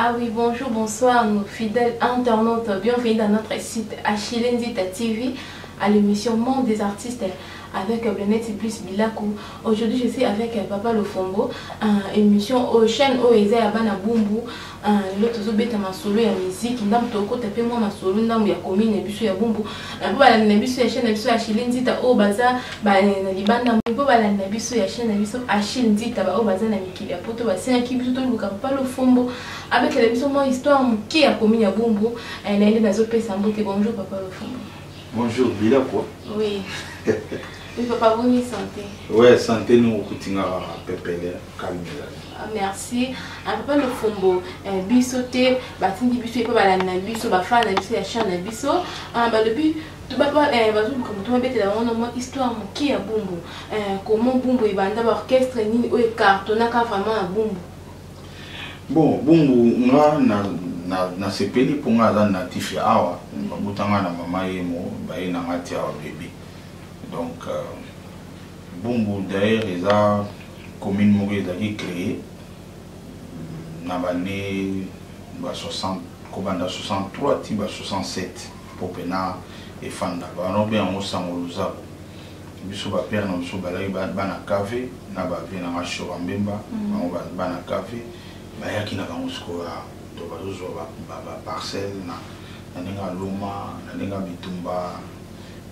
Ah oui, bonjour, bonsoir, nos fidèles internautes. Bienvenue dans notre site Achille Nzita TV à l'émission Monde des artistes avec Blanet Plus Bilakou. Aujourd'hui, je suis avec Papa Lofombo, émission aux chaînes OEZ Abana Bumbu. L'autre zobeta ma solo ya musique, ndam toko tapé moi ma solo ndam ya commune biso ya Bumbu. Po bala na biso ya chaîne biso Achille Nzita o baza ba na libanda po bala na biso ya chaîne biso Achille Nzita ba o baza na mikili ya poto ba sina ki biso to luka Papa Lofombo avec la biso moi histoire qui a commune ya Bumbu. Na ile nazo pesa mbote. Bonjour Papa Lofombo. Bonjour Bilako. Oui. Oui, papa, bonne santé. Ouais, santé, nous continuons à pépeler, calmer. Merci. Papa Lofombo, bisoté, batindi biso et pas la biso, bafana biso ya chana biso. Depuis tout papa, comme tout bête là, on a une histoire qui a Bumbu. Comment Bumbu et banda orchestre ni o cartonna ka vraiment à Bumbu. Bon, Bumbu na sepeli pour nga za natif ya awa, butanga na mama yemo, ba ina ngati awa bébé. Donc, Bumbu d'ailleurs, ils ont commune Mouré créé dans l'année 63, 67 pour Pena et Fanda. On a bien on s'en louza. Biso ba père na biso balai ba na café na ba vie na Chorambemba, on va ba na café. Ba ya ki na ba musko to ba zo ba parcelle na ninga loma na ninga bitumba.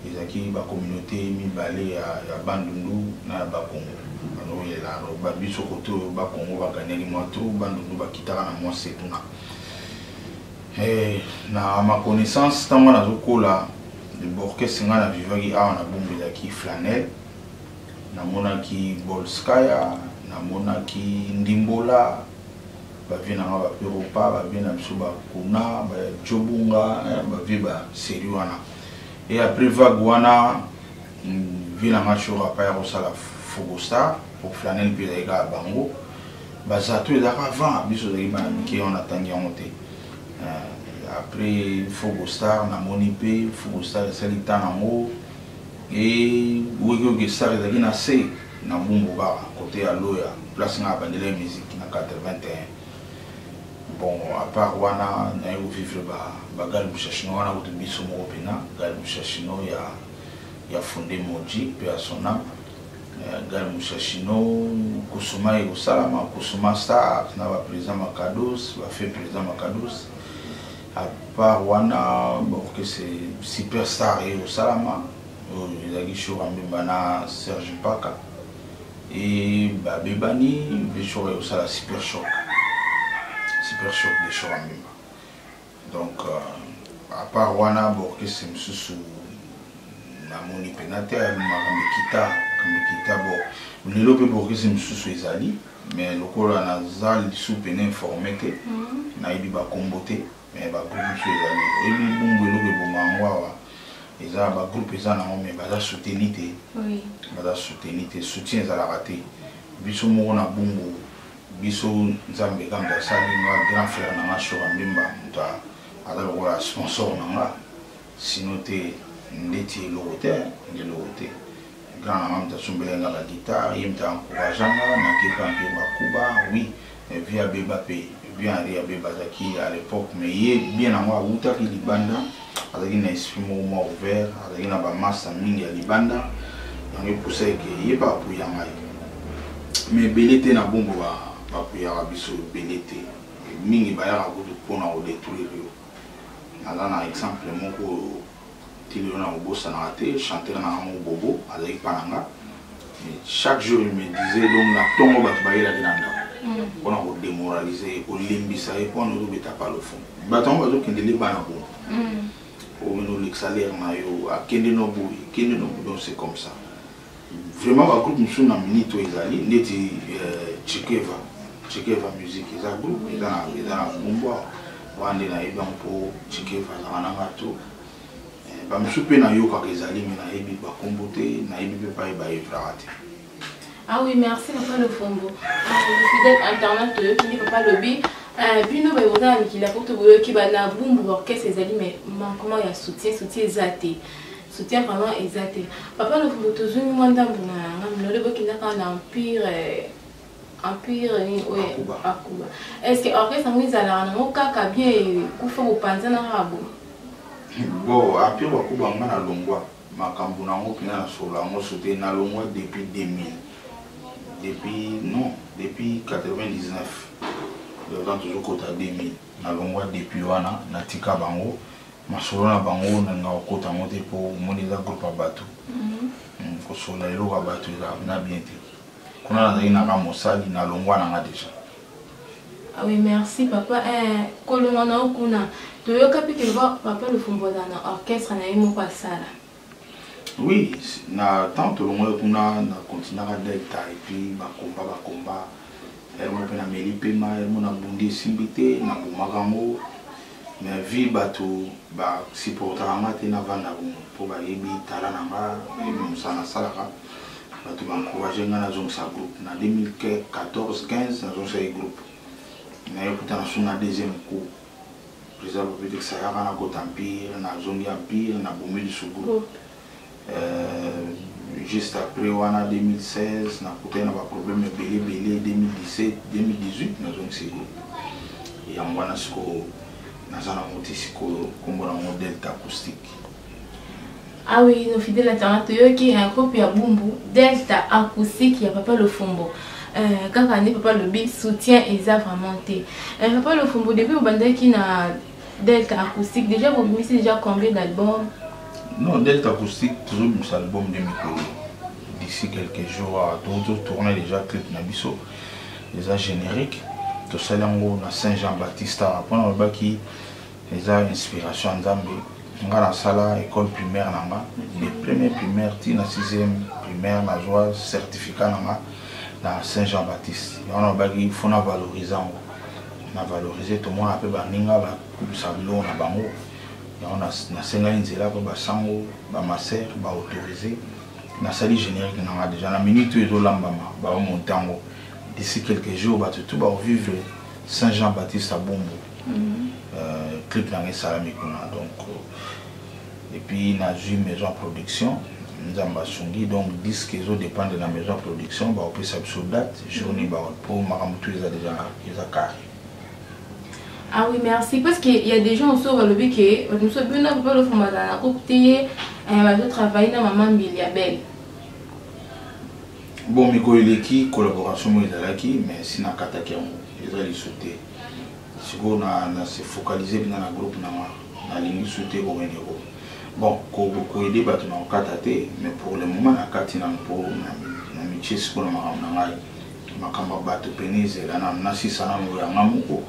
Ezaki ba communauté mibale ya Bandundu na ba Congo. Alors il là ba biso koto ba Congo ba ganeli moto Bandundu ba kitaka na moi setuna. Na ma connaissance tanga na zokola de orchestre nga na vivaki a na Bumbu ezaki Flanel na monaki Bolskaya na monaki Ndimbola ba vina ba Europa ba vina biso ba Kuna ba Jobunga ba viba seriwana. Et après Vaguana, vient la chora pas au sala Fogostar pour Flanel Pilega Bango. Bazato est avant, biso de qui on attend y monter. Après Fogostar, na Monipe, Fogostar et Salita Namo et Ouego Gestar et na C na Bumbu Bar côté à Loya, place na bandele musique na 81. Bon, à part Wana, na yo vivre ba gal mushashino wana ko biso mo pena gal mushashino ya fondé Moji pe asona gal mushashino kusuma e salama kusuma star na ba président Makados ba fait président Makados à part Wana bon que c'est superstar e salama ezaki Chorambemba na Serge Paka et ba bebani be chora e sala super choc de Chorambemba. Donc, à part Wana, c'est sous la moni pénate, bon, le lope pour que c'est sous Ezali, mais le col a nazal sous peine informé que naïbi ba comboté, mais ba groupe sous Ezali. Et lui, bon, le lope pour m'envoyer, ils ont ba groupe ils ont mais ba soutenité, ba soutenité, soutien à la raté. Biso mo na Bumbu. Biso Nzambe Gamba Sali grand frère na Chorambemba muta alors voilà sponsor nanga sinoté ndeti logote grand amanta sumbelenga la guitare yimta encourageanga na kipangi bakuba oui via Bebape bien à Bebazaki à l'époque mais bien à moi uta ki libanda avec une esprit mouvement ouvert avec na ba massa mingi ya libanda ngi poussé que yeba pour yanga mais belete na Bumbu ba Papouya biso belete mingi bayara ko pona o détruire yo ala exemple moko tilio na obosa na te chanteur na mo bobo avec pananga chaque jour il me disait donc na tongo bat bayira dinanda pona ko démoraliser ko limbisa e pona do beta pa le fond batongo do kende le bana bo o meno l'exalaire na yo akende no bo donc c'est comme ça vraiment ba groupe musu na minito ezali ndeti Chikeva musique ils a groupe ils a Bumbu wande na iba mpo Chikeva na wanangato ba msupe na yo kwa ezali mais na ibi ba kombote na ibi pe pa evrate. Ah oui, merci Papa Lofombo. Fidèle internet qui Papa Lobi puis nous va voir qui la porte qui va na Bumbu orchestre ezali mais comment il y a soutien zaté. Soutien vraiment exact. Papa Lofombo tozuni mwanda mbuna ngamlo lebo kinaka na empire Empire Akuba. Est-ce que orchestre nous allons nous kaka bien kufa bupanza na rabo? Bon, Empire Akuba ngana longwa makambu na ngo pina na sola ngo sauté na longwa depuis 2000. Depuis 99. Le temps toujours côté 2000. Na longwa depuis wana na tika bango. Masolo na bango na nga kota ngote po moniza groupe abato. Ko sola elo abato na bien te. Kuna na ina ka mosali na longwa na nga déjà. Ah oui, merci papa. Kolonga na okuna. Toyoka pe ke papa le fumbo na orchestre na imo kwa sala. Oui, na tant longwa kuna na continue ka delta et puis ba combat. Elle m'a na meli pema, elle m'a bundi simbité na bumagango. Mais vie bateau ba si pour tramate na vanda pour ba yebi talananga et musana salaka bateau m'encourager na zone sa groupe na 2014 15 na zone sa groupe na écouter na son deuxième coup président peut dire ça ya na ko Empire na zone Empire na bombe du groupe juste après wana 2016 na côté na ba problème belé 2017 2018 na zone sa groupe et en wana siko Nazana motisiko kombo na Delta acoustique. Ah oui, nos fidèles internautes qui est un groupe ya Bumbu Delta acoustique ya Papa Le Fumbo. Quand on dit Papa Le Big soutient Eza vraiment té. Papa Le Fumbo depuis au bandé qui na Delta acoustique déjà vous avez déjà combien d'albums? Non, Delta acoustique toujours un album de micro. D'ici quelques jours d'autres tourner déjà clip na biso. Déjà générique. Tout ça là na Saint-Jean-Baptiste après on va qui les inspiration nzambe ngala sala école primaire nanga les premières primaires ti na 6e primaire na joie certificat nanga na Saint-Jean-Baptiste on va qui faut na valoriser tout moi après ba ninga ba sabilo na bango on a na senga nzela ba sango ba master ba autorisé na sali générique nanga déjà na minute ezo lambama ba montango. D'ici quelques jours, tout va vivre Saint-Jean-Baptiste à Bombo. Clip dans les Salamikuna. Donc, et puis, il y a une maison de production. Nous avons donc disques qui dépendent de la maison de production. On peut s'absorber date. Journée pour Maramutu, ils ont déjà carré. Ah oui, merci. Parce qu'il y a des gens qui sont le but que nous sommes venus pour le format dans la coupe. On travailler dans Maman Biliabel. Bon, Miko Eleki, collaboration avec mais si na kataki ils ont sauté. Si on a se focalisé dans le groupe na ligne sauté au Ménéro. Bon, ko aider ba tuna katate, mais pour le moment na katina pour na métier ce qu'on a na makamba bato penise là na si sana mo ya ngamuko.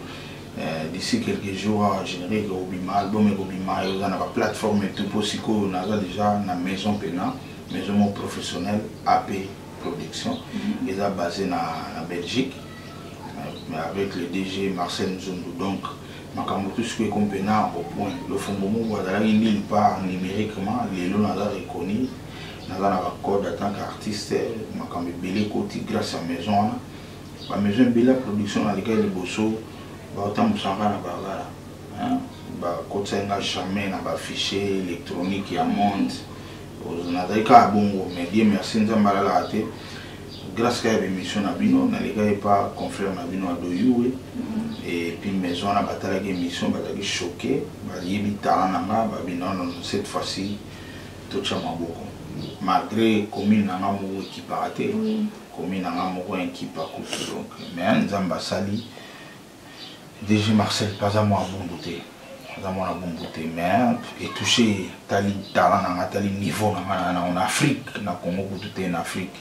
D'ici quelques jours générer au bima album et au bima et dans la plateforme tout possible na déjà na maison pena, maison professionnelle AP production. Ils sont basés en Belgique, mais avec le DG Marcel Nzundu. Donc, tout ce qui est compétent au point. Le Fumbo il n'y pas numériquement, les lots sont reconnus. Nous avons un code en tant qu'artiste, grâce à la maison. La maison Bela production dans laquelle les bosso, autant de sang à Barbara. Côté jamais dans fichier électronique qui monte. Mais Dieu merci, nous avons raté. Grâce à l'émission Nabino, nous n'avons pas confrère Nabino à Doyoué. Et puis, maison a battu l'émission, battu choqué. Cette fois-ci, tout ça m'a beaucoup. Malgré commune n'a pas équipe raté, commune n'a pas équipe à couper. Mais nous avons sali. DG Marcel, pas à moi bon beauté. Mais et toucher tali talent tali niveau en Afrique na Congo tout en Afrique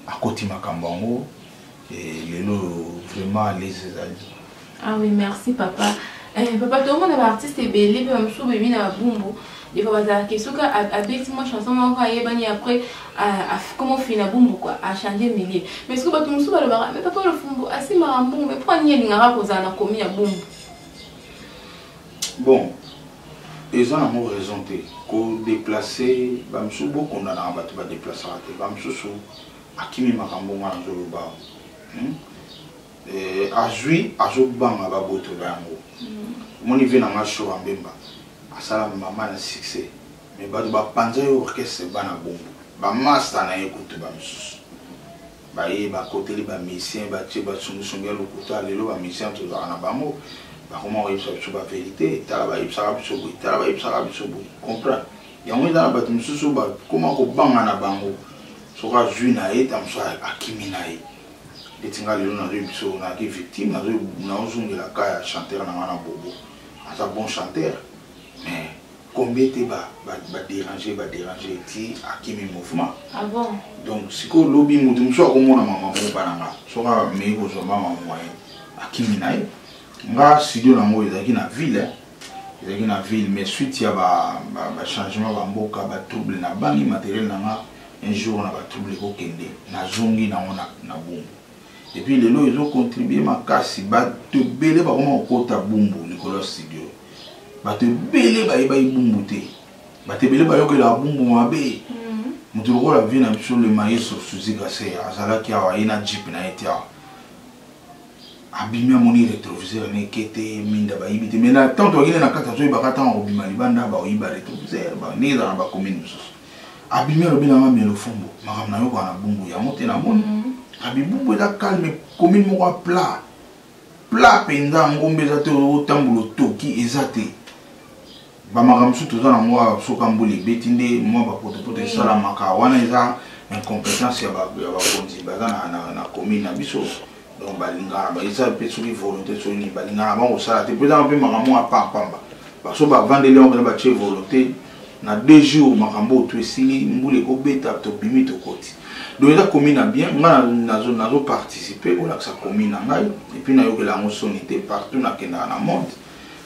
à côté Makambango et les vraiment les alliés. Ah oui, merci papa. Papa tout le monde est artiste et belé même sous bébé na Bumbu. Il faut voir que ce que avec moi chanson moi après comment finir Bumbu quoi à changer milieu. Mais ce que tout le monde va mais papa le Fumbo assez marambou mais pourquoi n'y ngara koza na komi ya Bumbu. Bon, ils ont raison de déplacer, bamsou beaucoup on a un déplacer bamsou à qui makambo ngana zoloba. Azui azobanga baboto bango. Mon niveau na ngacho ambemba. Asala maman na succès. Mais ba panza orchestre bana bombo. Ba master na écoute bamsou. baye bakoteli bamisien batie basungisungi ya lokuta lelo bamisien tozalaka na bango bakoma koyebisa biso bavérité tala bayebisaka biso boye tala bayebisaka biso boye comprendre yango eza na bato mosusu bakoma kobanga na bango soki azwi na ye ta mosusu akimi na ye ndeti nga lelo nazoyi biso nayaki victime nazozongela ka ya chanteur na nga na bobo aza bon chanteur mais combien te badéranger ti akimi mouvement donc sikoyo lobi moto mosusu akomona mama moko bananga soki amei kozwa mama moyen akimi na ye nga studio nango ezalaki na ville mais suite ya bachangement bamboka batrouble na bangi matériel nanga un jour na batrouble ekokende nazongi nango na bumbu epuis lelo ezocontribue makasi bato ebele bakoma kokota bumbu likolo ya studio bato ebele bayebai bumbu te bato ebele bayokelaka bumbu mabe moto lokola vie na biso le maestro Suzy Gasser azalaki awa ye na jeep na ye ti awa abimi amoni rétroviseur neke te minda bayibi te mais na tanto bakende na kati azoyebaka ntango kobima libanda baoyiba rétroviseur ndenge ezala na bacommune mosusu abimi alobi nanga mielo fombo makambo nayokaa na bumbu yango te namoni abibumbu eza calme commune moko plat mpenza ngombe eza te otambola otoki eza te bamakambo mosusu toza nango soka mbula ebeti nde mwa bapotopoto esalamaka wana eza incompétence ya bakonzi baza na commune na biso donc balingana eza mpe soki volonté soki balingana bango kosala te mpo ezanga mpe makambo apampamba baso bavandeli yango mpena batie volonté na 2 jours makambo oto esili mbula ekobeta tobimi tokoti donc eza commune na bien nga nazoparticipe kolakisa commune na ngai epuis nayokela yango soni te partout nakendaka na monde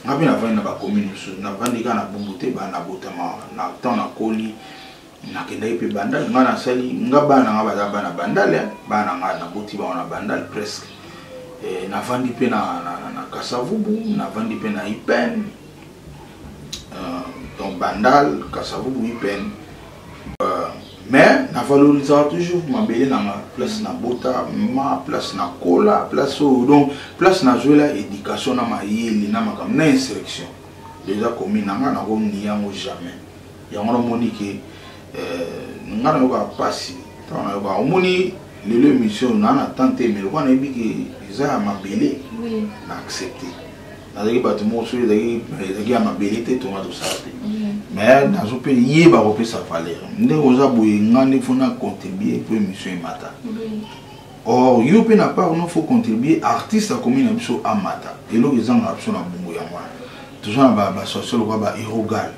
nga mpe navandi na bacommune mosusu navandi kaka na bumbu te banabotama na temps nakoli nakendaki mpe bandale nga nasali nga bana nga baza bana bandale bana nga naboti bango na bandale presque navandi mpe na Kasavubu navandi mpe na Ipen donc bandale Kasavubu Ipen mais na valorisaka toujours mabele nanga place na bota ma place na kola place donc place na zoela éducation na mayeli na makambo na instruction déjà commune nanga nakomi yango jamais yango namoni ke nga nayoka pasi ntango nayoka omoni lelo émission na tante mais lokwa nayebi ke eza ya mabele na accepté nazalaki bato moko soki ezalaki ya mabele te tonga tosala te mais nazo mpe yeba kopesa valeur ndenge oza boye nga nde fo na contribuer po émission emata or yo mpe na part no faut contribuer artiste akomi na biso amata eloko ezanga biso na bongo yango wana toza na basocial lokwa bahérogal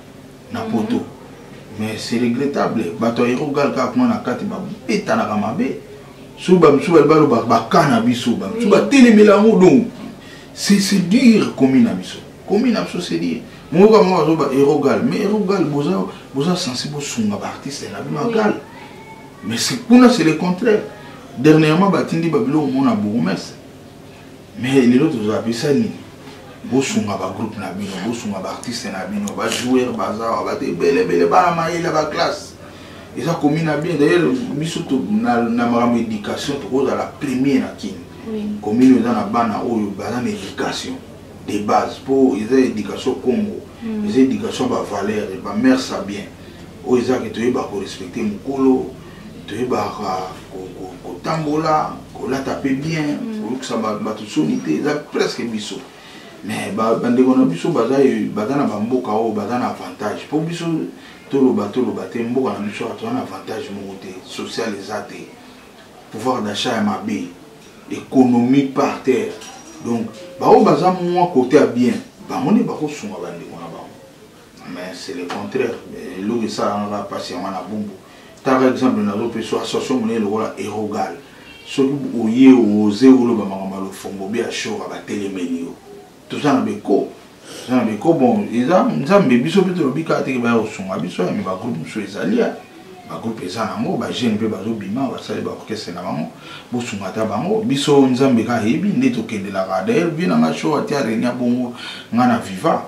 na poto mais c'est regrettable bato ya hérogal kaka kuna na kati babetanaka mabe soki bamisu baloba bakana biso bamisu batelemela yango donc c'est dur commune na biso c'est dur moka moko azoba hérogal mais hérogal boza sensible osunga baartiste na bino gal mais c'est le contraire dernièrement batindi babiloko mona bourgmestre mais lelo tozapesa nini bosunga bagroupe na bino bosunga baartiste na bino bajoueur baza bate ebelebele bana mayele baclasse eza commune na bien d'ailleurs biso na makambo éducation tokozala premier na kini commune eza na bana oyo baza na éducation de base pour eza éducation Congo eza éducation bavaleur bamère sa bien oyo eza ke toyeba korespecte mokolo toyebaka kotambola kolata mpe bien kolukisa bato soni te eza presque biso mais bandeko na biso baza na bamboka oyo baza na avantage mpo biso toloba te mboka na biso toza na avantage moko te social eza te pouvoir d'achat ya mabe économie par terre donc bao baza mwa côté ya bien bango nde bakosunga bandeko na bango mais c'est le contraire eloko esalanga mpasi yango na bumbu par exemple nazopeso association monene lokola hérogal soki oye oze oloba makambo ya lofombo be ya shora batelemeli yo toza na beko bon nzambe biso mpe tolobi kaka teke baya kosunga biso me bagroupe mosusu ezali bagroupe eza nango bajeune mpe bazobima basali baorchestre na bango bosunga ata bango biso nzambe kaka yebi nde tokendelaka d'ailleurs vie nanga show ati arenia bongo nga na viva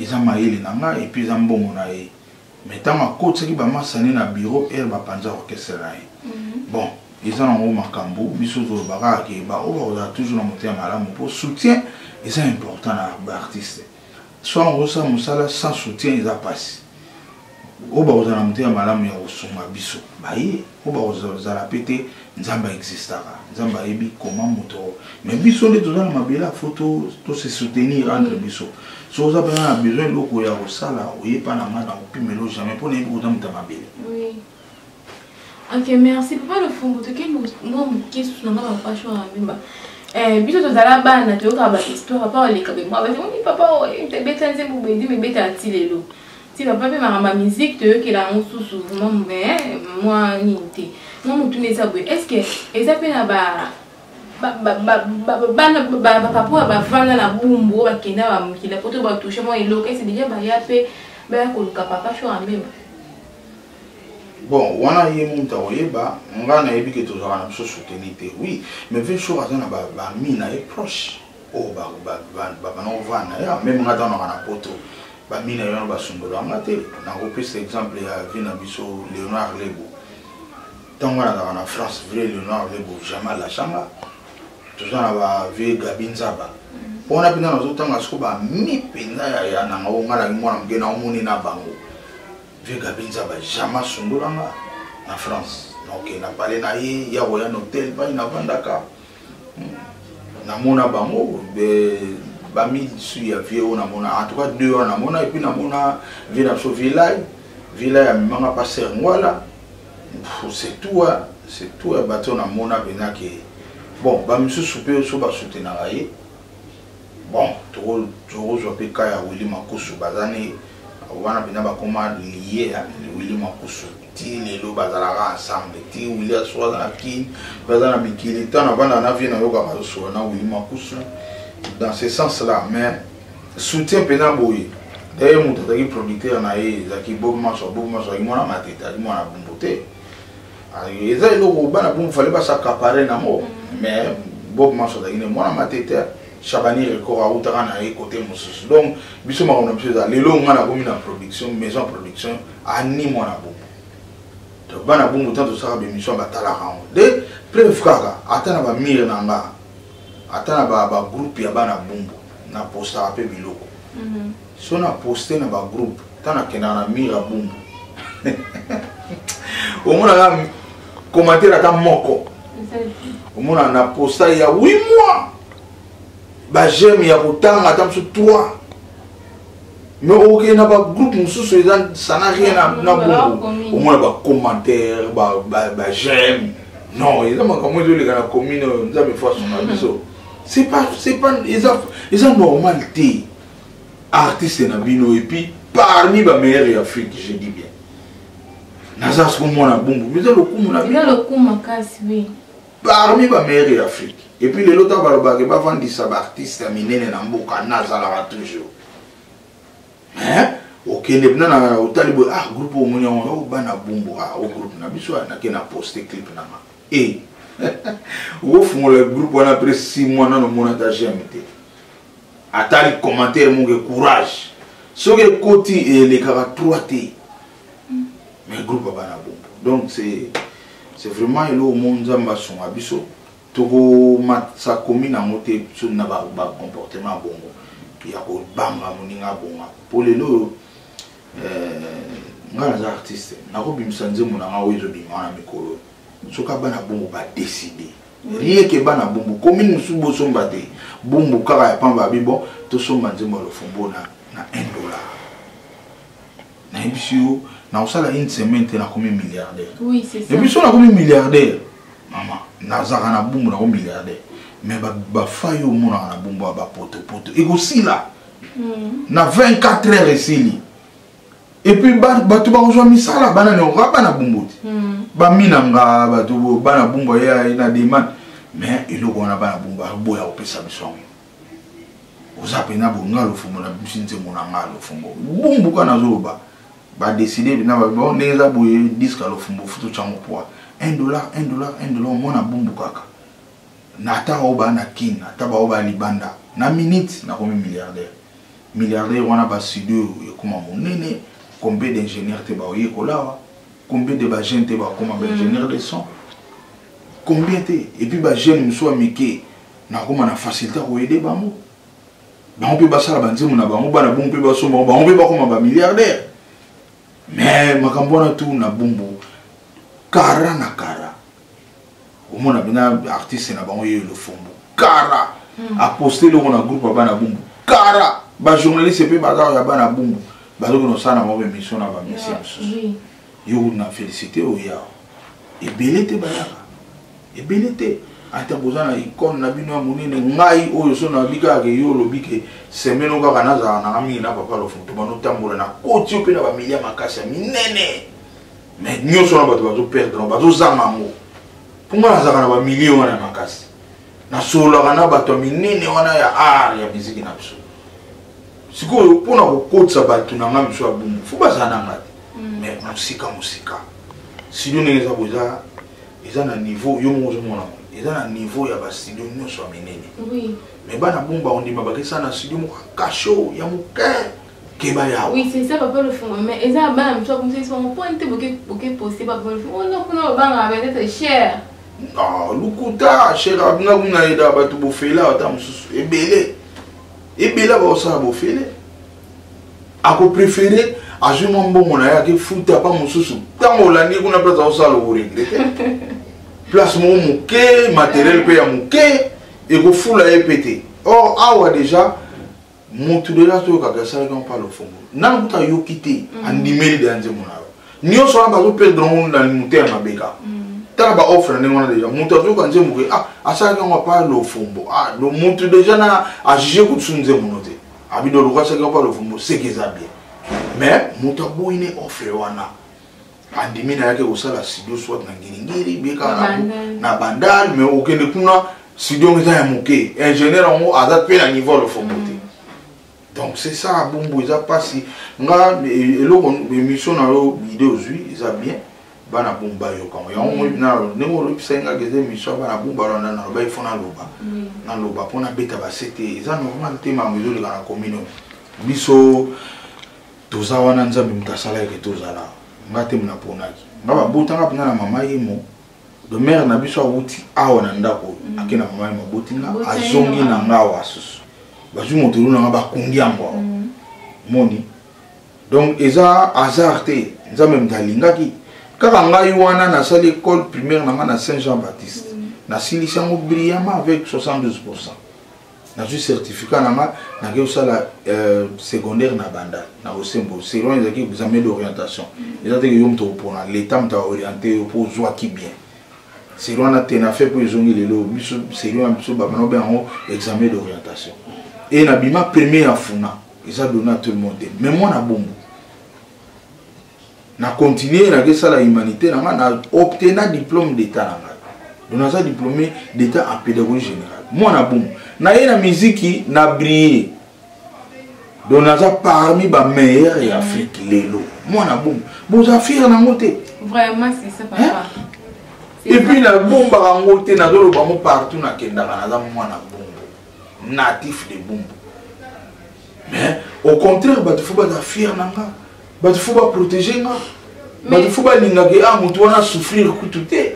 eza mayele na nga epuis eza mbongo na ye mais ntango akotisaki bamasani na bureau ere bapanza orchestre na ye bon eza nango makambo biso tolobaka ke baoyo bakozala toujours na motema malamu mpo soutien eza important na baartiste soit ongosa mosala sans soutien eza pasi oyo bakozala na motema malamu ya kosunga biso baye oyo bakozala pe te nzamba existara nzamba yebi comment moto mais biso nde toza na mabele ya photo to se soutenir entre biso so oza mpenza na besoin eloko ya kosala oyepa na nga na opimelo jamais mpo nayebi koza moto ya mabele. Oui. Ok, merci. Papa le fond, tu sais, moi, qui est sur la page, biso tozala bana toyoka ba histoire papa oleka be moi on dit papa te beta nze mubedi me beta atilelo ti papa pe ma musique toyokela mosusu vraiment mais moi ninte moi mutu neza boye est-ce que eza pe na ba papa ba vana na bumbu ba kenda ba mukila poto ba toucher moi eloko c'est déjà ba ya pe ba koluka papa cho amema. Bon, wana ye monta oyeba nga na yebi ke tozala na biso soutenir te oui mais ve chose azana ba mina est proche oh ba no vana ya même nga dans na poto ba mina yo ba sungolo nga te na reprise exemple ya vina biso Léonard Lebo tango na France vrai Léonard Lebo jamais la changa tozana ba ve Gabinzaba on a pina zo tanga sko ba mi pina ya na nga la mwana mgena omuni na bango Vega Binzaba jamais sundulanga en France. Donc na parlé na ye ya roya hôtel ba ina vandaka. Na mona bango be ba mi su ya vie on a mona en tout cas 2 ans na mona et puis na mona vina so village ya manga passer ngwala. C'est tout à bateau na mona bena ke bon ba mi su souper so ba soutenir ye. Bon to zo pe kaya Willy Makusu bazani wana bina ba koma lié à Willy Makusu ti lelo bazalaka ensemble ti Willy aswa na kin bazana bikili tana bana na vie na yoka ba so na Willy Makusu dans ce sens là mais soutien pena boy d'ailleurs mon tata qui producteur na ye zaki Bob Maso imona mateta imona bumbote ari eza eloko bana bumbu fallait pas s'accaparer na mo mais Bob Maso zaki ne mona mateta Chabani record à Outarana et côté Moussous. Donc, biso ma on a besoin les longs na comme une production, maison production, anime on a bon. Donc, bana bon autant de ça émission batala ran. De preuve kaka, atana ba mire nanga. Atana ba groupe ya bana bombo na posta ape biloko. So na poster na ba groupe, tana kena na mire bombo. Au moins la commentaire ata moko. Au moins na posta il y a 8 mois. Bah j'aime ya autant attends sur toi mais ok na ba groupe mususu ça n'a rien à beaucoup au moins ba commentaire ba j'aime non ils ont comme les gars commune nous avons fait son abiso c'est pas ils ont normalité artiste na bino et puis parmi ba meilleurs Afrique je dis bien naza ce qu'on a bon mais le coup na bien le coup makasi oui parmi ba meilleurs Afrique. Et puis les autres balobaki ba vandi sa artiste minene na mboka nazala toujours. Hein? OK, les bana na otalibo groupe o munya o bana bumbu o groupe na biso na ke na poster clip na ma. Et au fond le groupe on a après 6 mois na no mona ta jamais té. Atali commentaire mon courage. Ce que côté et les cara 3T. Mais groupe bana bumbu. Donc c'est vraiment le monde zamba son abiso. Toko sa commune en moté sur na ba comportement bongo ya ko banga moninga bonga pour les lo ngana artiste na ko bimisa nzemu na ngawe zo bima na mikolo soka bana bongo ba décider rien que bana bongo commune musu bo somba te bongo kaka ya pamba bibo to somba nzemu lo fombo na $1 na ebisio na osala une semaine te na commune milliardaire oui c'est ça ebisio na commune milliardaire maman nazaka na bumbu na ko milliardaire mais ba fayo mona na bumbu ba poto et aussi là na 24 heures ici et puis ba tu ba rejoindre misala bana ne raba na bumbu ba minanga ba tu bana bumbu ya ina demande mais iloko na bana bumbu boya opesa biso ozapena bonga lo fumo na bisinze mona ngalo fumo bumbu kana zoba ba décider na ba bon neza boye disque lo fumo futu chango poa $1, mona bumbu kaka. Nata oba na kin, nata ba oba libanda. Na minute na comme milliardaire. Milliardaire wana ba studio e kuma monene, combien d'ingénieurs te ba oye kolawa, combien de ba gente ba comme ingénieur de son. Combien te et puis ba jeune muso amike na kuma na facilité ko aider ba mo. Ba on peut ba sala ba nzimu na ba mo ba na bumbu ba so ba on peut ba comme ba milliardaire. Mais makambo na tout na bumbu. Kara na kara Omona bina artiste na bango le fombo. Kara. A posté le on a groupe bana bumbu. Kara. Ba journaliste pe bazar ya bana bumbu. Ba donc no ça na mo émission na ba mission. Oui. Yo na félicité o ya. Et belete bayaka. Et belete. Ata bozana icône na bino monene ngai oyo so na bika ke yo lobike semeno ka na za na ngami na papa lo futu bano tambola na koti pe na ba milia makasa minene. Mais nyoso na bato bazo perdre bazo zama ngo. Puma na za na ba milia wana makasi. Na solo kana bato minene wana ya art ya musique na biso. Siko pona ko kotsa bato na ngami so abumbu. Fuba sana ngati. Mais musika. Sinon les aboza ils na niveau yo mo zo mona. Ils ont un niveau ya ba studio nous so menene. Oui. Mais bana bumba on dit mabaki sana studio mo kacho ya muke keba ya. Oui, c'est ça papa le fond mais ils ont bana mso comme ça ils sont pointé boké possible papa le fond. On a bana avec être cher. Ah, lukuta cher abna kuna ida batu bofela ata mususu ebele. Ebela ba osala bofela. Ako préféré ajuma mbongo na ya ke futa pa mususu. Tango landi kuna pesa osala o regretter. Place mouké, matériel payé mouké, et go foule à pété. Or, awa déjà, mon tout de là, tu as gagné ça, on parle au fond. N'a pas eu quitté, en dimé de Anzemona. Ni on soit pas perdre dans le monté à Mabeka. T'as pas offre, on a déjà. Mon tout quand j'ai mouké, à ça qu'on va parler au fond. Ah, le monte déjà n'a à juger que tu nous aimes noter. Abido le ça qu'on parle au fond, c'est qu'ils a bien. Mais mon tabou il est offre wana. Andimi na yake osala studio soit na ngiri beka na bandal mais okende kuna studio ngeza ya moké ingénieur en azat pe na niveau le fomoté. Donc c'est ça bumbu za pasi nga elo émission na lo vidéo zui za bien bana bumba yo kama ya on na ngo lo pisenga geze émission bana bumba na na ba ifona loba na loba pona beta ba c'était za normal tema mezo le na commune biso toza wana nzambe mutasala ke tozala ngate mna ponaki ngaba botanga pina na mama yimo de mère na biso awuti awa na ndako akena mama yimo botinga azongi na ngawa susu bazu motulu na ngaba kungi ambo moni donc eza azarte nzambe mtalingaki kaka ngai wana na sali école primaire na Saint-Jean-Baptiste na silisango brillamment avec 72%. Na ju certificat na ke osala secondaire na banda na osembo selon les examens d'orientation les autres yom to pour l'état mta orienté pour joie qui bien selon na tena fait pour zongi lelo biso selon biso ba no ben examen d'orientation et na bima premier afuna ils a donné à tout le monde mais moi na bombo na continuer na ke sala humanité na obtenir un diplôme d'état na donc on a diplômé d'état en pédagogie générale moi na bombo na yena musique na briller donc on a parmi les meilleurs et Afrique lelo moi na bombo vous affaire na ngote vraiment c'est ça papa et puis na bomba na ngote na dolo ba mo partout na kenda na za moi na bombo natif de bombo mais au contraire ba faut ba affaire na nga ba faut ba protéger nga ba faut ba linga ke mutu wana souffrir kututé.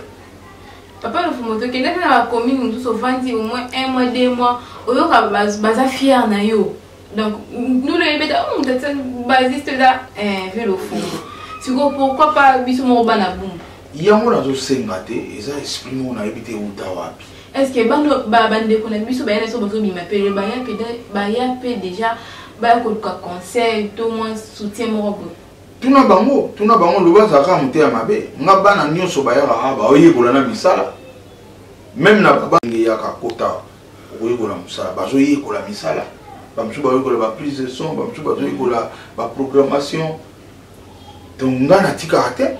Papa le fumoto qui n'est pas la commune nous tous au au moins 1 mois 2 mois au lieu qu'à base fier na yo donc nous le bêta on peut basiste là vélo fond si pourquoi pas biso mo bana boum yango na zo sengate eza esprit mo na ebité utawapi est-ce que bando bande ko na biso ba yana so bazo bima pele ba ya pe déjà ba ko ka conseil tout moins soutien mo robo tuna bango lo bazaka muté ya mabe nga bana nyonso ba ya ba oyekola na misala même na baba ya ka kota oyekola musala bazo yekola misala ba msu ba oyekola ba prise de son ba msu ba oyekola ba programmation donc nga na tika ate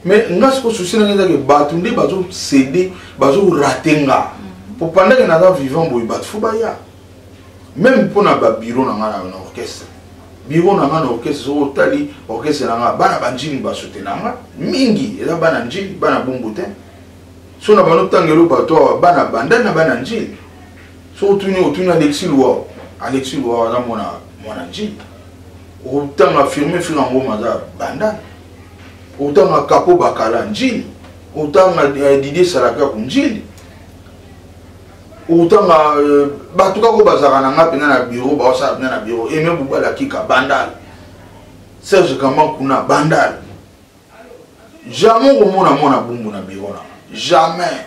mais nga siko souci na ngeza ke batunde bazo céder bazo ratenga pour pendant que na vivant boy bat fo ba ya même pour na ba bureau na nga na orchestre biro na nga na orchestre so tali orchestre na nga bana banjini ba soutenir nga mingi eza bana njili bana bumbu te so na bano tangelo bato bana banda na bana njili so otuni Alexis Loa na mwana njili otanga firme filango maza banda otanga Kapo Bakala njili otanga Didier Salaka ku njili otanga batuka ko bazaka na nga pena na bureau ba osa pena na bureau et même bubala kika bandal Serge Kamankuna bandal jamais au mona bumbu na bureau na jamais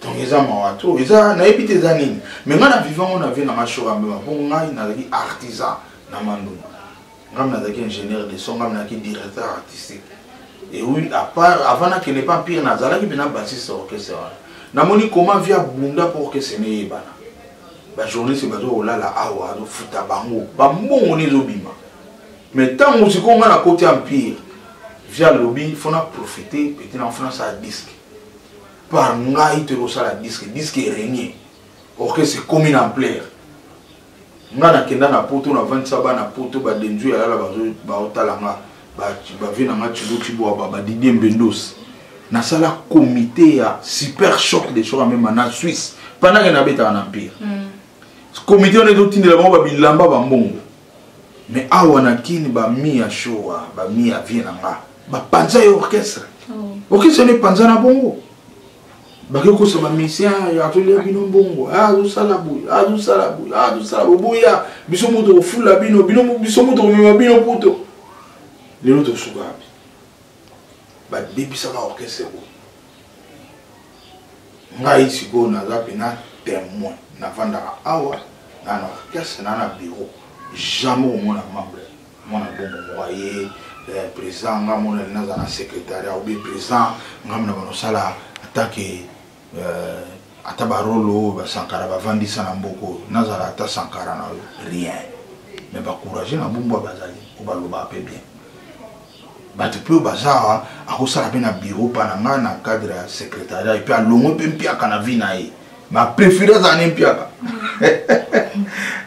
donc eza mawato eza nayebi te eza nini mais nga na vivant on avait na mashora mbema po ngai nazalaki artisan na mandunda ngai nazalaki ingénieur de son ngai nazalaki directeur artistique et oui à part avant nakende pas pire nazalaki mpena bassiste orchestre wana namoni comment via bunda po orchestre neyebana bajournaliste bazolala awa azofuta bango bambongo ne ezobima mais ntango sikoyo ngai na côté empire via lobi fona profiter peut-être na fona sa disque par ngai te kosala disque régné orchestre commune en plaire nga nakenda na poto na vandisa bana poto badenzu yalala baotala nga bavi na nga Tshibwa Didier Mbendos nasala comité ya super choc de choc même na Suisse pendant que nabetaka na empire comité on ezotindela bango babilamba bambongo mais awa nakini bami ya showa bami ya vie na nga bapanza ya orchestre orchestre ne panza na bongo bake kosaba musicien ya atolia bino mbongo azosala boya biso moto kofula bino biso moto komema bino poto lelo tosuka api babebisaka orchestre bo ngai sikoyo naza pena témoin navandaka awa na orchestre na bureau jamais omona membre mwana bongo moye président nga mona naza na secrétariat ou bien président nga mona banosala atake ata barolo basankara bavandisa na mboko nazala ata sankara na rien mais bacourage na bumbu bazali obaloba pe bien bato pe bazara akosala pe na bureau pa na nga na cadre ya secrétariat et puis alongo pe mpiaka na vie na ye ma préféré azala ne mpiaka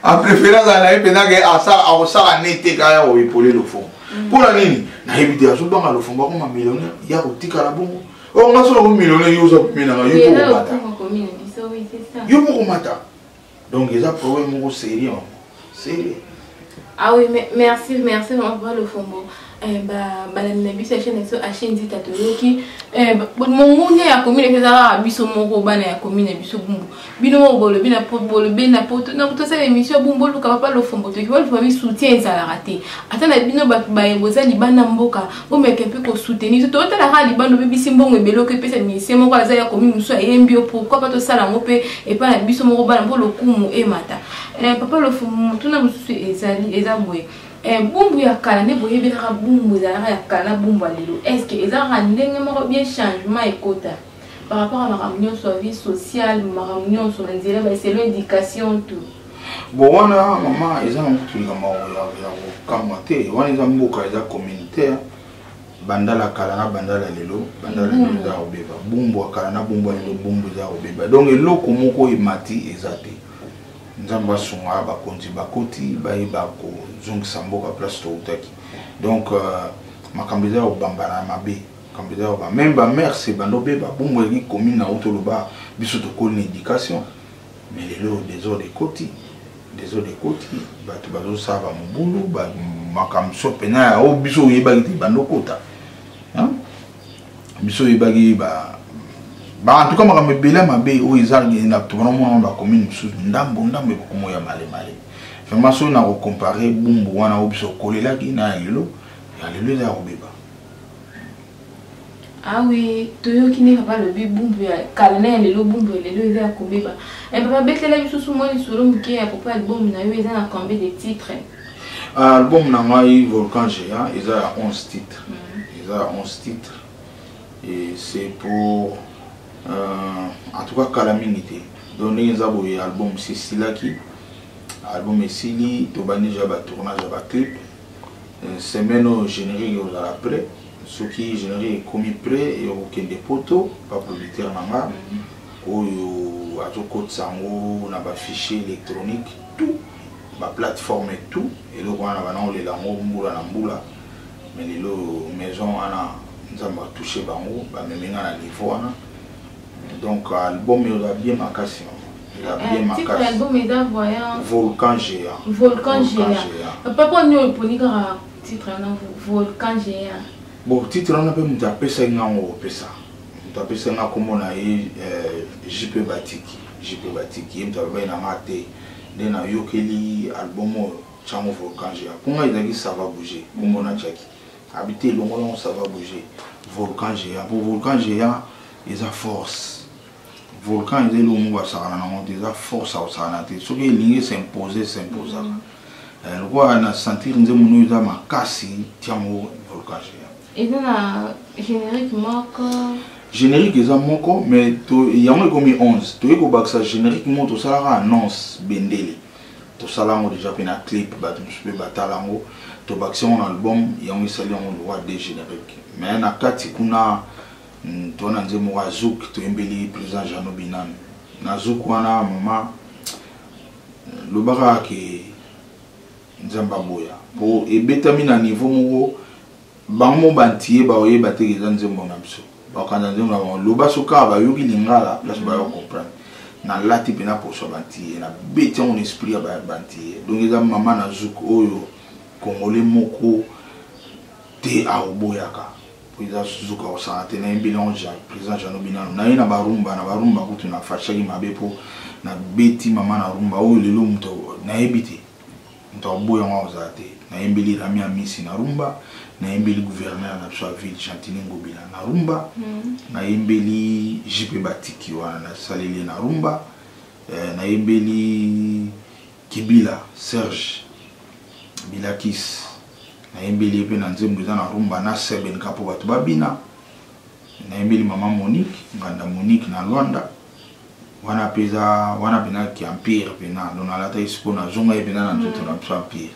a préféré azala ye mpena ke akosala nete kaya koepole lofongo mpona nini nayebi te azobanga lofongo akoma millionnaire ya kotikala bongo oh nga solo ko millionnaire yo oza komina nga yo moko mata donc eza problème moko sérieux ah oui merci vraiment pour le fombo balami na biso chaîne so achinzi tatoloki mongunde ya commune pesa biso moko bana ya commune biso bumbu bino bolo bina poto na to sa émission bumbu luka papa le fombo to ki wala famille soutien ça la raté atana bino ba boza libana mboka o meke pe ko soutenir to tala ha libano be bisi mbongo ebelo ke pesa mission moko aza ya commune so ayembi pourquoi pas to sala ngope et pas biso moko bana mbolo kumu e mata papa le fombo tuna musu ezabwe bumbu ya kala ne boye beka bumbu za ya kala bumbu lelo est-ce que ezara ndenge moko bien changement ekota par rapport à ma réunion sur vie sociale ma réunion sur nzela ba c'est l'éducation tout bon wana mama ezana mutulika mawo ya kamate wana eza mboka eza communautaire bandala kala na bandala lelo za obeba bumbu kala na bumbu lelo bumbu za obeba donc eloko moko emati ezate nzamba sunga bakonzi bakoti bayeba ko zongisa mboka place to utaki donc makambiza obambana mabe kambiza oba même ba mère c'est bando beba bumbu eki commune na utoloba biso to koli éducation mais lelo des autres côtés batu bazo sava mobulu ba makamso pena o biso yeba ki bando kota hein biso yeba ki ba en tout cas makambe bela mabe o izangi na tubona mo ba commune sous ndambo ko ya male vraiment so na ko comparer bumbu wana o biso kolela ki na lelo ya lelo za obeba ah oui toyo kini papa le bumbu ya kalana lelo bumbu lelo za kobeba et papa betela biso sumo ni solo muke ya papa album na yo eza na combien de titres album na ngai Volcan Géant eza 11 titres et c'est pour en tout cas calamité donner les abonnés album c'est silaki album esili to bani jaba tournage ba clip semaine au générique aux après ce qui générique commis prêt et au des poteaux pas producteur nanga oyo atoko tsango na ba fichier électronique tout ba plateforme et tout et le wana bana le lango mbula na mbula mais le maison ana nzamba toucher bango ba memenga na niveau wana. Donc l'album il a bien marqué. Titre l'album est voyant Volcan Géant. Volcan Géant. Papa nous pour dire titre Volcan Géant. Bon titre on a pas muta pesa ngango pesa. Muta pesa nga comme na JP Batiki. Il mta ba na mate. Dena yokeli album chango Volcan Géant. Konga izaki ça va bouger. Comme on a chaki. Habiter longo ça va bouger. Volcan Géant. Pour Volcan Géant, ils a force. volcan est le mot ça on déjà force au ça ce qui est lié s'imposer le quoi on a sentir nous nous dans ma casse tiamo volcan et dans la générique ils ont moko mais il y a moins comme 11 tu es au bac ça générique moi tout ça annonce bendele tout ça là déjà pena clip ba tu peux batalango to bac c'est un album il y a un sali on droit des génériques mais na kati kuna to na nzemo wa zouk to embeli président Jean Binan na zouk wana mama le baka ke nzamba boya pour ebetami na niveau moko bango bantier ba oyeba te ke nzembo na biso ba kana nzembo na lo basoka ba yoki lingala place ba yo comprendre na lati pena pour so bantier na beti on esprit ba bantier donc eza mama na zouk oyo congolais moko te a oboyaka président Suzuka au santé na bilange président Jean Binan na ina barumba kutu na fashaki mabepo na beti mama na rumba o lelo mto na ebiti mto boya ngwa ozate na embeli rami amisi na rumba na embeli gouverneur na so ville Chantilly Ngobila na rumba na embeli JP Batiki wana na saleli na rumba na embeli Kibila Serge Bilakis na embeli pe na nzembo za na rumba na seben kapo batu babina na embeli mama Monique nganda Monique na Luanda wana pena ki empire pena dona la taispo na zonga pena na nzoto na empire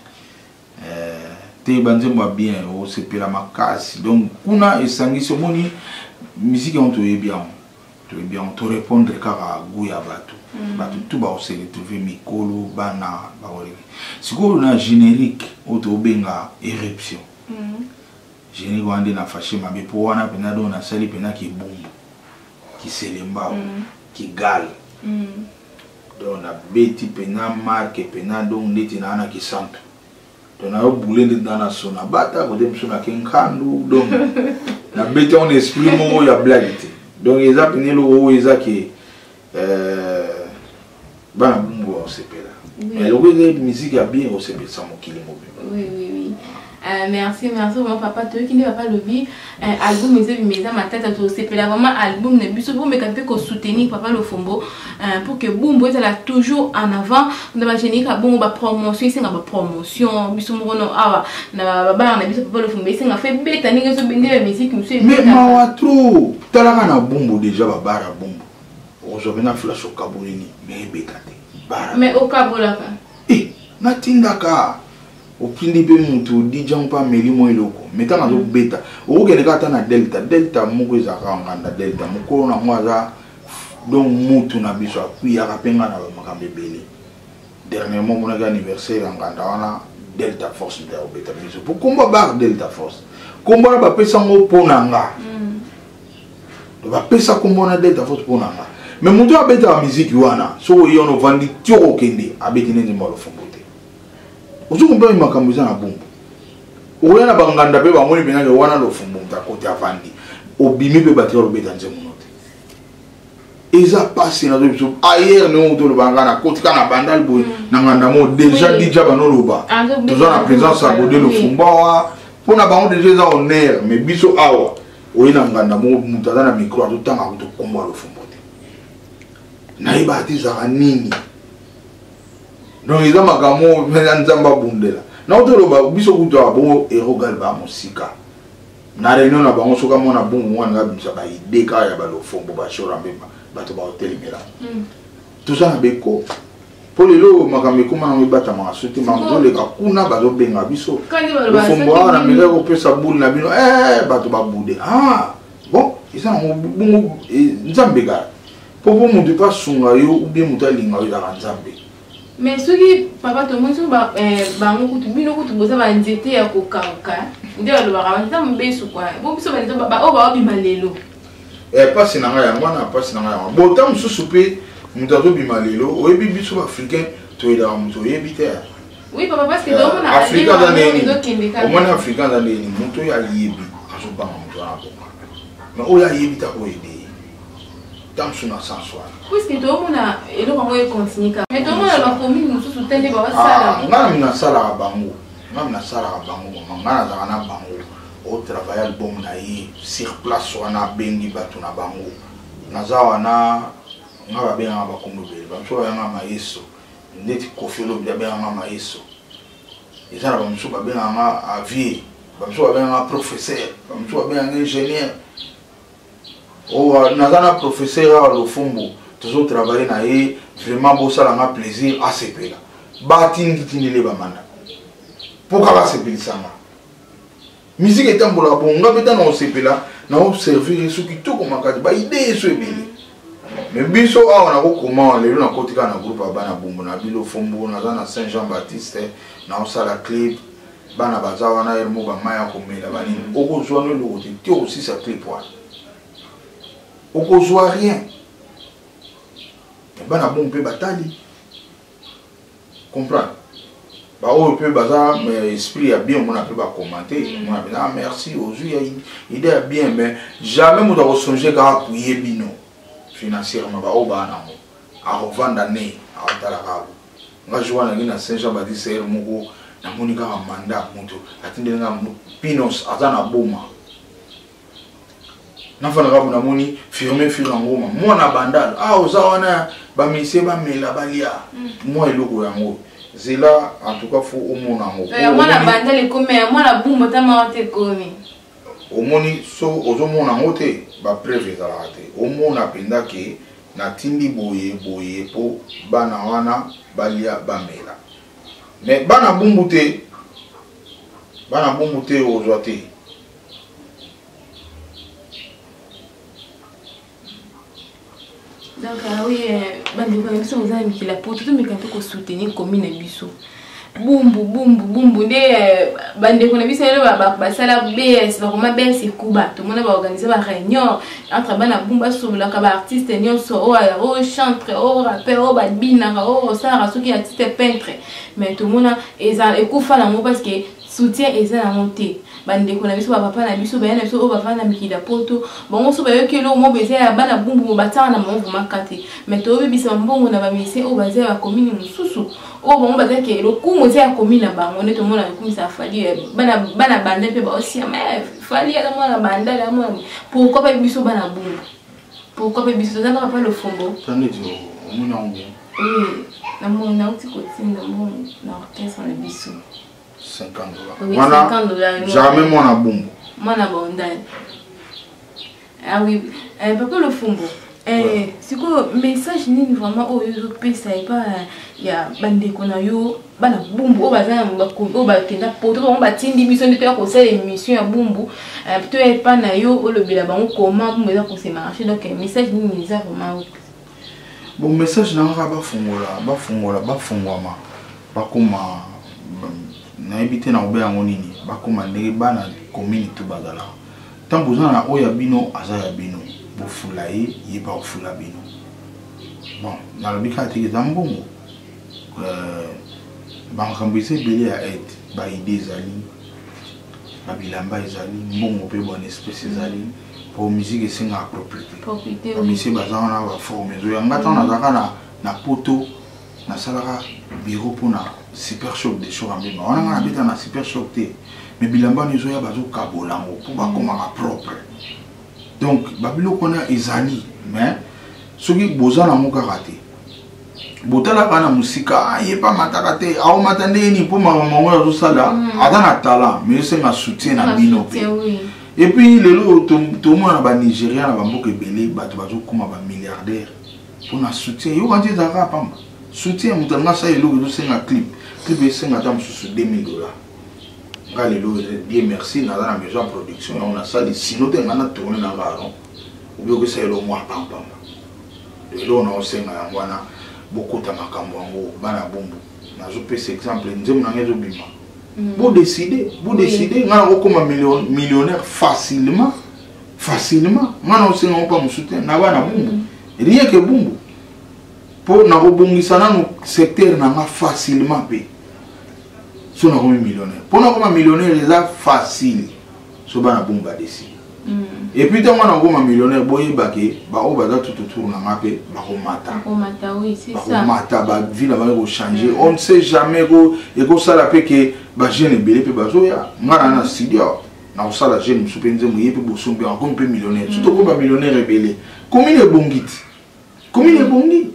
te banzembo bien o se pela makasi donc kuna esangisi moni musique on to bien to répondre kaka guya batu batu tout ba se retrouver mikolo bana ba wole siko na générique auto benga éruption générique wande na faché mabe po wana pena do na sali pena ki bombo ki selemba ki gal donc na beti pena marque pena donc ndeti na ana ki santo donc na boulé dans na sona bata ko dem sona kenkandu donc na beti on esprit mo ya blague donc ils appellent le ils a qui bana bumbo on s'appelle mais le musique a bien on s'appelle ça mon kilo oui merci vraiment papa toi qui n'est pas le bi album mais ma tête à tout c'est vraiment album ne biso pour me capter que soutenir papa le fombo pour que Bumbo est là toujours en avant on va génique à bon ba promotion c'est une promotion biso mo no awa na baba na biso papa le fombo c'est nga fait beta ninga so bende la musique monsieur mais ma trop talaka na Bumbo déjà baba ra Bumbo aujourd'hui na flash au Kabolini mais bekate bara mais au Kabolaka na tindaka opindi pe mutu dijan pa meli mo iloko metanga do beta o gene kata na delta moko ezaka nganda delta moko na mwaza donc mutu na biso akuya kapenga na makambe bele dernièrement mon anniversaire nganda wana delta force de beta biso pour combat bar delta force combat ba pesa ngo ponanga ba pesa combat na delta force ponanga mais mutu abeta la musique wana so yono vandi tioko kende abeti nende mbalo fombote ozukumba makambo za na Bumbo oyana banganda pe bamoni pena ke wana lo fombo mtakoti avandi obimi pe batiro lo beta nzemo note eza passé na do biso ayer no to lo bangana kotika na bandal boy na nganda mo déjà dija banoloba toza na présence à bodé lo fombo wa pona bango déjà za honneur mais biso awa oyina nganda mo mutaza na micro atotanga ko to komba lo fombo te na iba atiza nini donc ils ont magamo nzamba bundela na otoloba biso kutwa bo erogal ba musika na réunion na bango soka mona bongo mwana ngabisa ba idée ka ya ba lo fombo ba shora mbeba bato ba hotel mera tout ça na beko pour lelo makambe kuma na mibata ma sote manzo le ka kuna bazo benga biso lo fombo na mera ko pesa boule na bino bato ba bude bon ils ont bongo nzambe ga pour vous mutu pas sunga yo ou bien mutalinga yo ya nzambe. Mais ce qui papa tout le monde sur bango kutu bino kutu boza ba nzete ya kokauka ndio lo ba nza mbesu kwa bo biso ba nza ba o ba bima lelo pas sinanga ya ngwana pas sinanga ya bo tam susu pe mutazo bima lelo o ebi biso ba africain to ida muto yebite oui papa parce que do mona africain da neni o mona africain da neni muto ya yebi aso ba muto na ko mais o ya yebita ko ede tam suna sanswa puisque tout le monde a et le moment est continué mais tout le monde a commis nous sous tendez ba sala ngana mina sala bango ngana sala bango ngana za na bango o travail album na yi sur place wana bengi batu na bango naza wana nga ba benga ba kombo bele ba mso ba nga maeso ndeti kofelo bia benga nga maeso ezana ba mso ba benga nga avier ba mso ba benga nga professeur ba mso ba benga nga ingénieur o nazana professeur à Lofumbo toujours travailler na ye vraiment beau ça nga plaisir à sepela ba tingi le ba manda pourquoi ba sepeli sanga musique etambola bonga beta na sepela na observer ce qui tout comme makati ba idée so ebele. Mais biso on a comment les na kotika na groupe bana bumbu na bilo fombo na za Saint-Jean-Baptiste na osala clip bana bazawa na ermo ba maya komela bani oko zwa no lo ti aussi sa clip wa oko zwa rien bana bumbu batali comprendre ba o peut baza mais esprit a bien on a peut ba commenter on a bien merci aujourd'hui idée a bien mais jamais on doit songer qu'à appuyer bino financièrement ba obana mo a revendre né a talaka nga joana ngina Saint-Jean-Baptiste moko na monika manda mutu atinde nga pinos azana boma na fana ka na moni firmer ngoma mona bandal ozawana ba mise ba mela balia moi eloko yango zela en tout cas faut au mona ngo mona bandal comme mona bumba tama te komi omoni so ozomona ngote ba preuve ezalaka te omona penda ke na tindi boye po bana wana balia bamela mais bana bumbu te ozwa te donc oui bandi ko biso ozami ki la poto to mekato ko soutenir commune biso bumbu de bande ko na biso ele ba sala BS ba koma BS kuba to mona ba organiser ba réunion entre bana bumba sola ka ba artiste nyonso o chanteur o rappeur o ba bina o sara soki artiste peintre mais to mona eza ekufa na mo parce que soutien eza na monter bande ko na biso ba papa na biso ba yana biso o ba fana mikida poto bongo so ba yokelo mo beze ya bana bumbu batana na mo makate mais to bebisa mbongo na ba mise o baze ba commune mususu o bon baza ke le coup mo ya commune na bango ne to mona comme ça fali bana bande pe ba aussi mais fali ya mona bande la mona pourquoi pas biso bana bumbu pourquoi pas biso ça n'a pas le fombo tande tu mona on bien oui na mona uti ko tinda mo na orchestre na biso $50. Oui, $50. Jamais mon abombo. Mon abondant. Ah oui, pourquoi le fombo? C'est quoi message ni vraiment au Europe ça est pas il y a bande qu'on a yo bana bumbu au bazan o ba kenda poto on ba tindi mission de faire ko ça émission ya bumbu peut-être pas na yo o le bila ba on comment pour me ko se marcher donc message ni ça vraiment bon message na ba fongola ba kuma na ebité na obe yango nini bakoma ndenge bana commune to bazala tant besoin na oya bino azaya bino bofula ye ba ofula bino bon na lobika te zambongo ba ngambise bele ya aide ba idée zali ba bilamba ezali mbongo pe bonne espèce ezali pour musique esenga propriété ba mise bazana na ba forme zo yanga tana zaka na poto na salaka bureau pour na super choc des choses en même on a habité na super choc té mais bilamba ni zo ya bazo kabolango pour ba komaka propre donc babilo kona ezali mais soki bozana moka raté botala kana musika ye pa mataka te au matande ni pour maman zo sala adana talent mais c'est ma soutien na bino et puis lelo to mona ba Nigeria na bamboka ebele bato bazo koma ba milliardaire pour na soutien yo kanti zaka pamba soutien mutanga sa elo do senga clip esenga ta mususu $2000 nga lelo bien merci na la maison production on a ça sinon te ngana tourner na ngaro ou bien que ça elo moi pam lelo na osenga yangwana bokota makambo ngo bana bombo na zo pese exemple nzemu na ngezo bima vous décidez ngana okoma millionnaire facilement ngana osenga pas mu soutien na bana bombo rien que bombo pour na robongisa na no secteur na nga facilement pe so na comme millionnaire pour na comme millionnaire c'est facile so bana bomba décide et puis tant na comme millionnaire boye baké ba o baza tout autour na nga pe ba ko mata oui c'est ça mata ba ville va changer on ne sait jamais go et go ça la pe que ba jeune belé pe ba zo ya ngana na studio na ça la jeune musupenze mu yepe bosombe encore peu millionnaire surtout ko ba millionnaire belé commune bongiti commune ebongi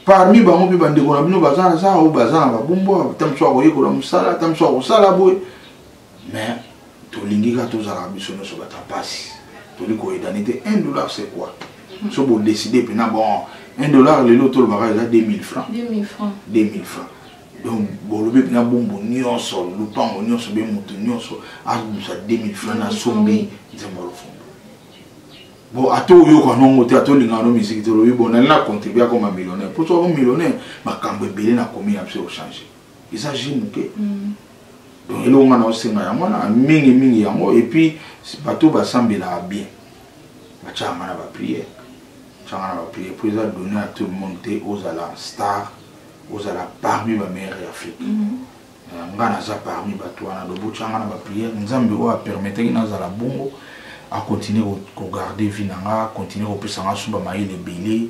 parmi bango mpe bandeko na bino baza oyo baza na babombo ta mosu akoyekola mosala ta mosu akosala boye mais tolingi kaka tozalaka biso nyonso bata pasi toli koyedani te $1 c'est quoi so bodeside mpena bon $1 lelo tolobaka eza 2000 francs 2000 francs donc bolobi mpena bombo nyonso lupango nyonso be moto nyonso abusa 2000 francs na sombi nzembo lofombo bon ato oyoka nongo te atolingaka no misiki te lobi bon nali na contribue akoma millionnaire po soka millionnaire makambo ebele na komi na biso ochange eza je moke donc eloko nga na osenga yango na mingi yango et puis bato basambelaka bien batiaka nga na bapriere po eza donné à tout le monde te ozala star ozala parmi bameilleur ya afrique nga naza parmi bato wana lobotianga na bapriere nzambe oyo apermetaki nazala bongo à continuer à garder vie nanga, continuer à faire ça sur les belés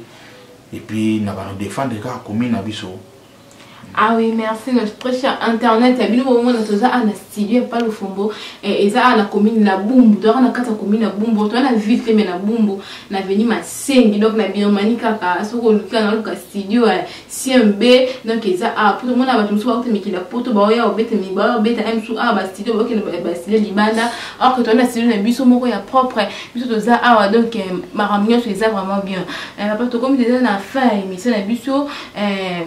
et puis nous allons défendre les cas comme nabiso. Ah oui, merci. Notre très cher internet, il y a un moment où nous avons studio pas le fombo et ça la commune la boum, donc on a quatre communes la boum, donc on a vite fait mais la boum, on a venu ma scène donc la Birmanie kaka, ce qu'on a le studio CMB donc ça a pour le monde a tout soit mais qui la poto ba ya obete mi ba obete am sou a ba studio ba ba studio libanda alors que on a studio na biso moko ya propre biso to za a donc ma réunion c'est ça vraiment bien pas tout comme déjà na fin émission na biso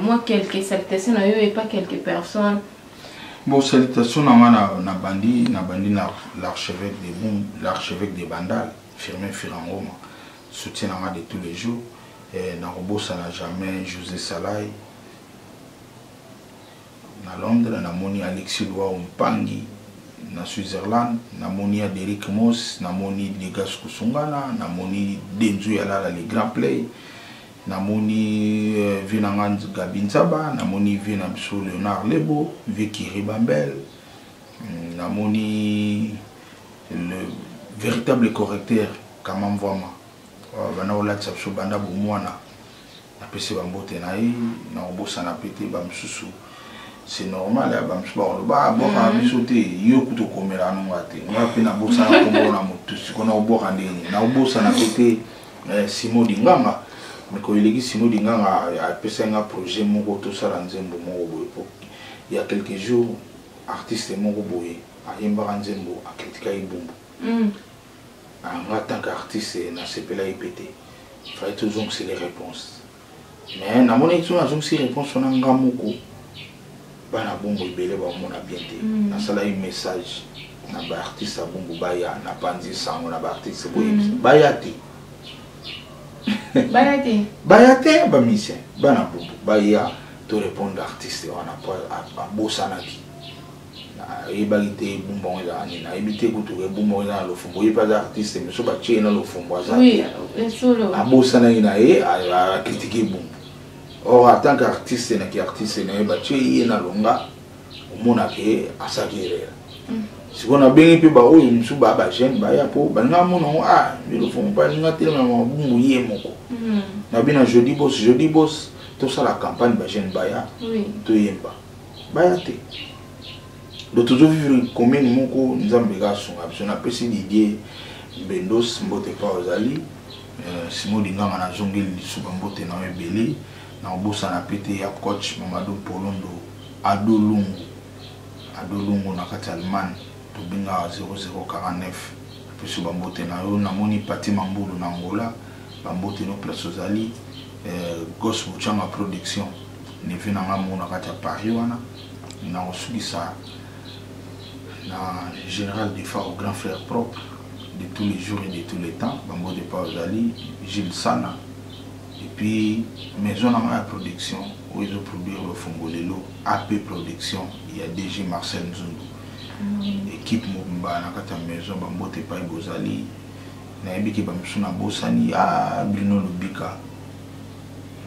moi quelques salutations et pas quelques personnes. Bon, salutations na bandi l'archevêque des Bandal, Firmin Firangoma, soutien de tous les jours. Na Robosa n'a jamais José Salai. Na Londres, na moni Alexis Loa Umpangi, na Switzerland, na moni Derek Moss, na moni Degas Kusungana, na moni Denzu Yalala les grands play. Namoni Vinangand Gabinzaba, Namoni Vinamso Léonard Lebo, Vicky Ribambel, Namoni le véritable correcteur Kamam Vama, Vanaola Tsapso Banda Boumouana, la PC Bambote Naï, Naobosa Napete Bamsusu. C'est normal, Bamsuba, Bora Bisote, Yokuto Komera Nongate, Napena Bosa Komona Motus, qu'on a au Borandé, Naobosa Napete Simo Dinganga. Mais quand il est ici, il y a un projet il y a quelques jours, artiste Mogoboye, à Yembaranzembo, à Kritikaïbumbo. En tant qu'artiste, na CPLA IPT, il fallait toujours que c'est les réponses. Mais na mon étude, on a ces réponses, on a un grand moko. Bana bombo ibele ba mona bienté. Na sala un message. Na ba artiste a bombo baya, na panzi sango na ba artiste boye. Bayati. Bayate ba mission bana bubu baya to répondre artiste on a pas bosanaki na ebalite bumbo za ani na ebite kutu ke bumbo za lo fumbo pas artiste mais so ba chena lo fumbo za oui solo a bosanaki na a critiquer bumbo or en tant qu'artiste na ki artiste na ba chena na longa omona ke asakire si on a bien pu ba oyo musu ba jeune ba ya po ba nga mono mais le fond pas nga tellement bumbu ye moko na bina jeudi boss tout ça la campagne ba jeune ba ya to yemba ba ya te do toujours vivre commune moko nzambe ga sunga biso na pesi l'idée bendos mbote pa ozali simo dingama na zongeli suba mbote na ebele na obosa na pété ya coach Mamadou Polondo adolungu na kati Allemagne to binga 0049 pesu bambote na yo na moni pati mambulu na Angola bambote no place ozali Gos Buchanga production ni vina ngamu na kati ya Paris wana na osugisa na général des phares au grand frère propre de tous les jours et de tous les temps bambote pa ozali Gilles Sana et puis maison na production où ils ont produit le Fongolelo AP production il y a DG Marcel Nzundu équipe mobimba na kata maison bambote pa bozali na ebiki bamsuna bosani Bruno Lubika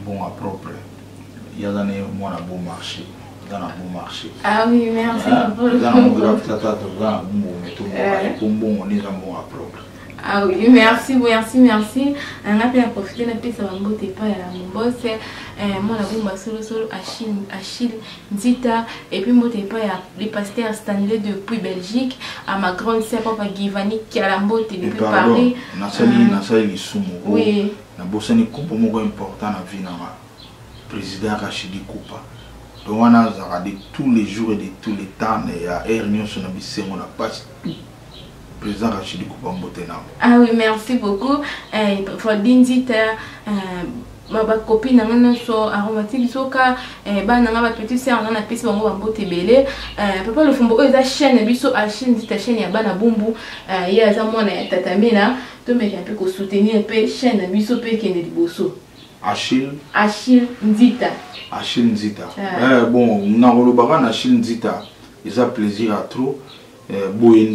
bon à propre il y a dans un bon marché ah oui merci dans un bon grave tata dans un bon métaux bon on est un bon à propre Ah oui, merci. On a pu profiter d'un peu de mon beau pas mon boss. Moi, la bombe solo Achille Nzita. Et puis, mon pas les pasteurs Stanley depuis Belgique. À ma grande sœur, Papa Givani, qui a la mbote depuis Paris. Nasali Sumo. Oui. Na bossani coupe important na vie na président Rachidi Koupa. Donc, on a de tous les jours et de tous les temps. Il y a Ernion sur on a pas tout. Président Rachidi Koupa Mbotenam. Ah oui, merci beaucoup. Pour Dinzita, ma copine n'a so aromatique soka, ma petite sœur on a pris son mbote belé. Papa le fumbo eza chaîne biso a chaîne Dinzita chaîne ya bana bumbu. Il y a za mwana tatamina, to me un peu ko soutenir pe chaîne biso pe kende liboso. Achille Nzita. Achille Nzita. Bon, na rolobaka na Achille Nzita. Ils ont plaisir à trop. Boyende.